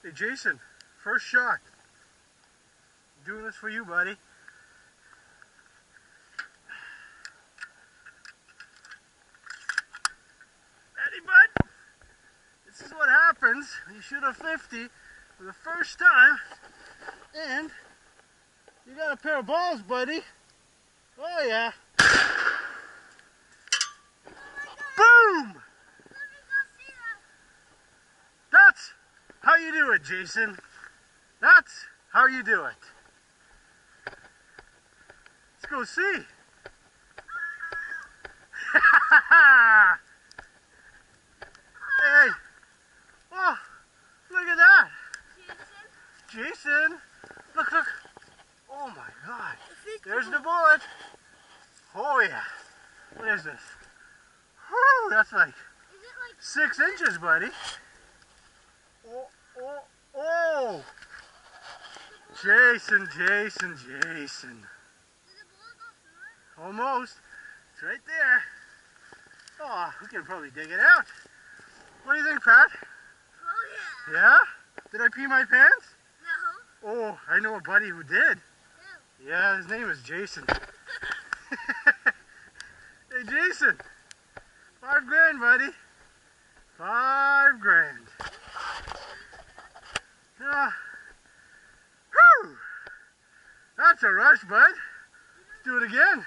Hey Jason, first shot. I'm doing this for you, buddy. Ready, bud? This is what happens when you shoot a 50 for the first time and you got a pair of balls, buddy. Oh yeah. Boom! That's how you do it, Jason. That's how you do it. Let's go see. Hey. Oh, look at that. Jason. Look, look. Oh my God. There's the bullet. Oh yeah. What is this? Whew, that's like 6 inches, buddy. Oh, oh, oh. Jason, Jason, Jason. Almost. It's right there. Oh, we can probably dig it out. What do you think, Pat? Oh yeah. Yeah? Did I pee my pants? No. Oh, I know a buddy who did. Who? Yeah, his name is Jason. Hey, Jason. 5 grand, buddy. 5 grand. Whew. That's a rush, bud. Let's do it again.